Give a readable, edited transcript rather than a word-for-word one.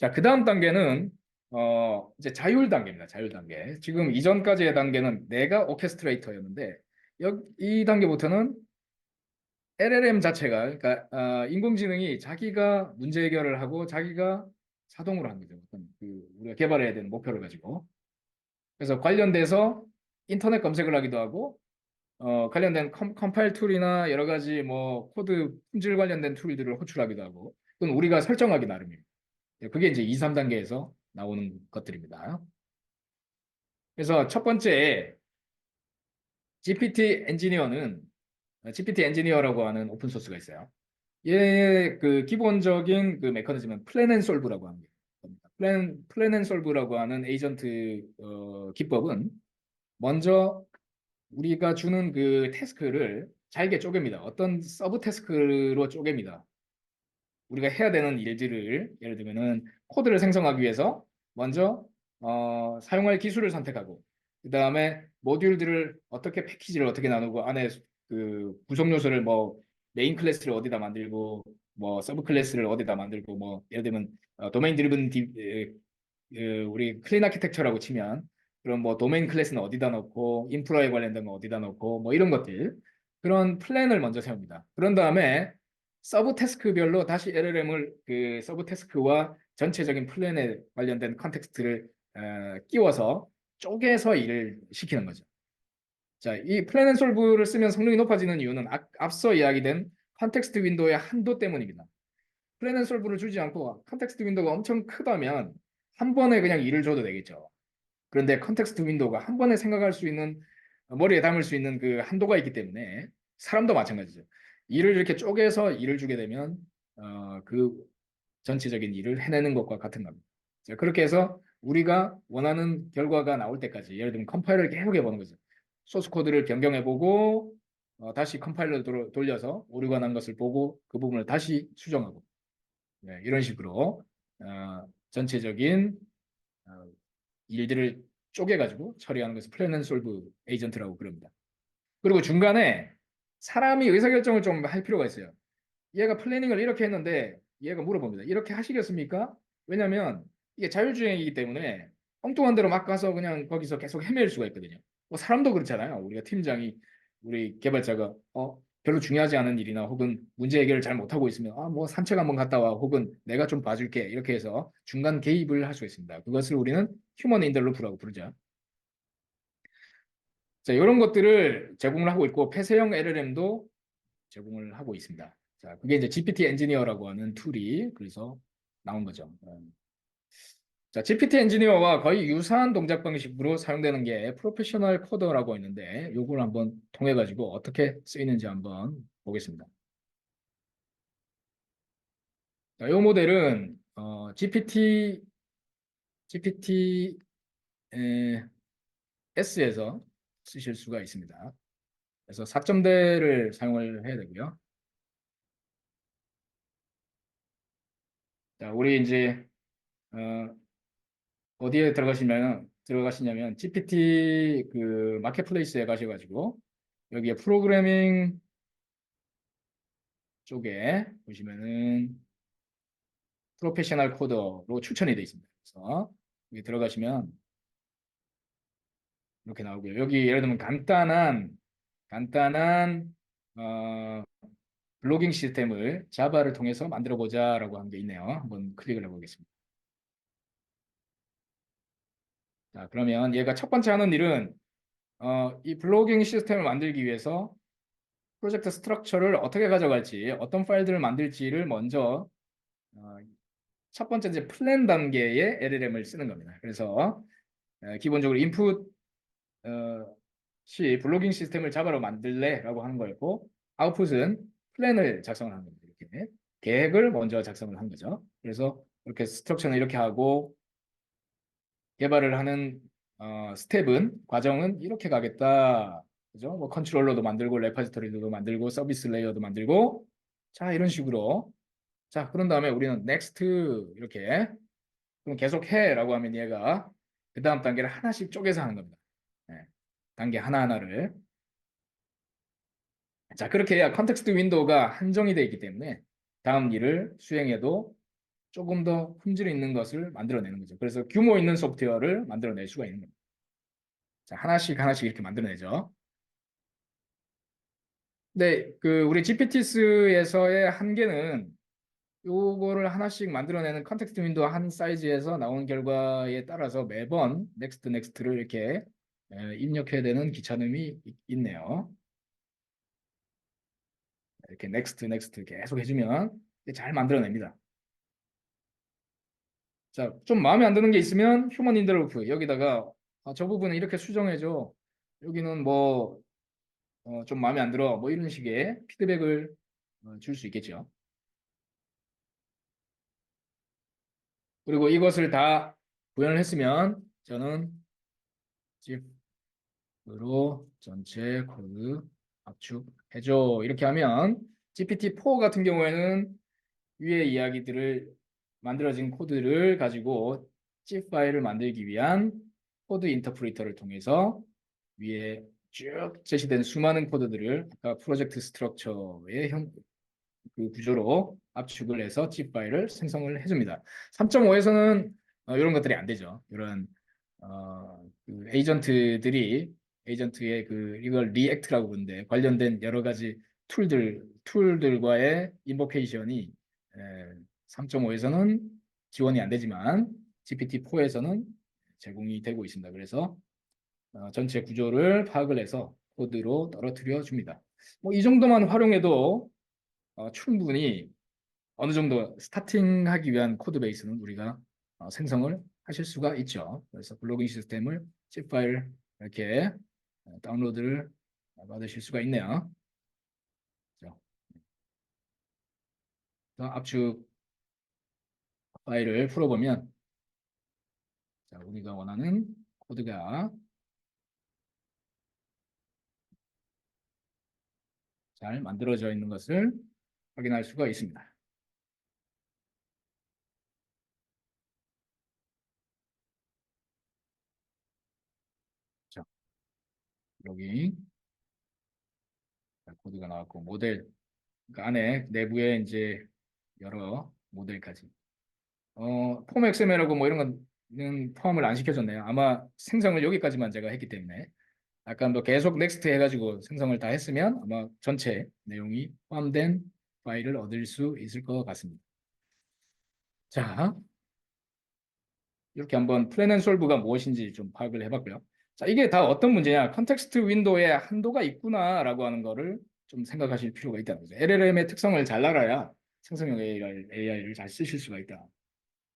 자, 그 다음 단계는 이제 자율 단계입니다. 자율 단계. 지금 이전까지의 단계는 내가 오케스트레이터였는데 이 단계부터는 LLM 자체가 그러니까 인공지능이 자기가 문제 해결을 하고 자기가 자동으로 하는 거죠. 어떤 우리가 개발해야 되는 목표를 가지고. 그래서 관련돼서 인터넷 검색을 하기도 하고 관련된 컴파일 툴이나 여러 가지 뭐 코드 품질 관련된 툴들을 호출하기도 하고 그건 우리가 설정하기 나름입니다. 그게 이제 2, 3단계에서 나오는 것들입니다. 그래서 첫 번째 GPT 엔지니어는 GPT 엔지니어라고 하는 오픈 소스가 있어요. 얘의 그 기본적인 그 메커니즘은 플랜 앤 솔브라고 합니다. 플랜 앤 솔브라고 하는 에이전트 기법은 먼저 우리가 주는 그 태스크를 잘게 쪼갭니다. 어떤 서브 태스크로 쪼갭니다. 우리가 해야 되는 일들을 예를 들면은 코드를 생성하기 위해서 먼저 사용할 기술을 선택하고 그 다음에 모듈들을 어떻게 패키지를 어떻게 나누고 안에 그 구성 요소를 뭐 메인 클래스를 어디다 만들고 뭐 서브 클래스를 어디다 만들고 뭐 예를 들면 도메인 드리븐 우리 클린 아키텍처라고 치면 그럼 뭐 도메인 클래스는 어디다 넣고 인프라에 관련된 거 어디다 넣고 뭐 이런 것들 그런 플랜을 먼저 세웁니다. 그런 다음에 서브 태스크별로 다시 LLM을 그 서브 태스크와 전체적인 플랜에 관련된 컨텍스트를 끼워서 쪼개서 일을 시키는 거죠. 자, 이 플랜 앤 솔브를 쓰면 성능이 높아지는 이유는 앞서 이야기된 컨텍스트 윈도우의 한도 때문입니다. 플랜 앤 솔브를 주지 않고 컨텍스트 윈도우가 엄청 크다면 한 번에 그냥 일을 줘도 되겠죠. 그런데 컨텍스트 윈도우가 한 번에 생각할 수 있는 머리에 담을 수 있는 그 한도가 있기 때문에 사람도 마찬가지죠. 일을 이렇게 쪼개서 일을 주게 되면 그 전체적인 일을 해내는 것과 같은 겁니다. 자, 그렇게 해서 우리가 원하는 결과가 나올 때까지 예를 들면 컴파일을 계속 해보는 거죠. 소스 코드를 변경해보고 다시 컴파일러 돌려서 오류가 난 것을 보고 그 부분을 다시 수정하고 네, 이런 식으로 전체적인 어, 일들을 쪼개가지고 처리하는 것을 플랜 앤 솔브 에이전트라고 부릅니다. 그리고 중간에 사람이 의사결정을 좀 할 필요가 있어요. 얘가 플래닝을 이렇게 했는데 얘가 물어봅니다. 이렇게 하시겠습니까? 왜냐하면 이게 자율주행이기 때문에 엉뚱한 대로 막 가서 그냥 거기서 계속 헤맬 수가 있거든요. 뭐 사람도 그렇잖아요. 우리가 팀장이 우리 개발자가 별로 중요하지 않은 일이나 혹은 문제 해결을 잘 못하고 있으면 뭐 산책 한번 갔다 와 혹은 내가 좀 봐줄게 이렇게 해서 중간 개입을 할 수 있습니다. 그것을 우리는 휴먼 인더 루프라고 부르죠. 자, 이런 것들을 제공을 하고 있고 폐쇄형 LLM도 제공을 하고 있습니다. 자, 그게 이제 GPT 엔지니어라고 하는 툴이 그래서 나온 거죠. 자, GPT 엔지니어와 거의 유사한 동작 방식으로 사용되는 게 프로페셔널 코더라고 있는데 이걸 한번 통해 가지고 어떻게 쓰이는지 한번 보겠습니다. 자, 이 모델은 GPT S에서 쓰실 수가 있습니다. 그래서 4점대를 사용을 해야 되고요. 자, 우리 이제 어, 어디에 들어가시냐면 GPT 그 마켓플레이스에 가셔가지고 여기에 프로그래밍 쪽에 보시면은 프로페셔널 코더로 추천이 되어 있습니다. 그래서 여기 들어가시면 이렇게 나오고요. 여기 예를 들면 간단한 어, 블로깅 시스템을 자바를 통해서 만들어 보자라고 한 게 있네요. 한번 클릭을 해보겠습니다. 자, 그러면 얘가 첫 번째 하는 일은 이 블로깅 시스템을 만들기 위해서 프로젝트 스트럭처를 어떻게 가져갈지, 어떤 파일들을 만들지를 먼저 어, 첫 번째 이제 플랜 단계의 LLM을 쓰는 겁니다. 그래서 기본적으로 인풋 시 블로깅 시스템을 자바로 만들래라고 하는 거였고 아웃풋은 플랜을 작성을 하는 겁니다. 이렇게 계획을 먼저 작성을 한 거죠. 그래서 이렇게 스트럭처는 이렇게 하고 개발을 하는 스텝은 과정은 이렇게 가겠다. 그죠? 뭐 컨트롤러도 만들고 레파지토리도 만들고 서비스 레이어도 만들고 자 이런 식으로 자 그런 다음에 우리는 next 이렇게 그럼 계속 해라고 하면 얘가 그 다음 단계를 하나씩 쪼개서 하는 겁니다. 네. 단계 하나하나를 자 그렇게 해야 컨텍스트 윈도우가 한정이 되어 있기 때문에 다음 일을 수행해도 조금 더 품질 있는 것을 만들어내는 거죠. 그래서 규모 있는 소프트웨어를 만들어낼 수가 있는 겁니다. 자, 하나씩 하나씩 이렇게 만들어내죠. 네, 그 우리 GPT스에서의 한계는 요거를 하나씩 만들어내는 컨텍스트 윈도우 한 사이즈에서 나온 결과에 따라서 매번 넥스트 넥스트를 이렇게 입력해야 되는 귀찮음이 있네요. 이렇게 넥스트 넥스트 계속 해주면 잘 만들어냅니다. 자, 좀 마음에 안 드는 게 있으면 휴먼 인터루프 여기다가 저 부분은 이렇게 수정해줘. 여기는 뭐 좀 마음에 안 들어. 뭐 이런 식의 피드백을 줄 수 있겠죠. 그리고 이것을 다 구현을 했으면 저는 짚으로 전체 코드 압축해줘. 이렇게 하면 GPT-4 같은 경우에는 위의 이야기들을 만들어진 코드를 가지고 zip 파일을 만들기 위한 코드 인터프리터를 통해서 위에 쭉 제시된 수많은 코드들을 아까 프로젝트 스트럭처의 그 구조로 압축을 해서 zip 파일을 생성을 해줍니다. 3.5에서는 이런 것들이 안 되죠. 이런 그 에이전트의 그 이걸 리액트라고 부르는데 관련된 여러 가지 툴들과의 인보케이션이 3.5에서는 지원이 안 되지만 GPT-4에서는 제공이 되고 있습니다. 그래서 전체 구조를 파악을 해서 코드로 떨어뜨려 줍니다. 뭐 이 정도만 활용해도 충분히 어느 정도 스타팅하기 위한 코드 베이스는 우리가 생성을 하실 수가 있죠. 그래서 블로깅 시스템을 zip 파일 이렇게 다운로드를 받으실 수가 있네요. 자, 압축 파일을 풀어보면 자, 우리가 원하는 코드가 잘 만들어져 있는 것을 확인할 수가 있습니다. 자, 여기 코드가 나왔고 모델 그 안에 내부에 이제 여러 모델까지 폼 XML하고 뭐 이런 거는 포함을 안 시켜줬네요. 아마 생성을 여기까지만 제가 했기 때문에 약간 뭐 계속 넥스트 해가지고 생성을 다 했으면 아마 전체 내용이 포함된 파일을 얻을 수 있을 것 같습니다. 자, 이렇게 한번 플랜 앤 솔브가 무엇인지 좀 파악을 해봤고요. 자, 이게 다 어떤 문제냐? 컨텍스트 윈도우에 한도가 있구나라고 하는 거를 좀 생각하실 필요가 있다는 거죠. LLM의 특성을 잘 알아야 생성형 AI를 잘 쓰실 수가 있다.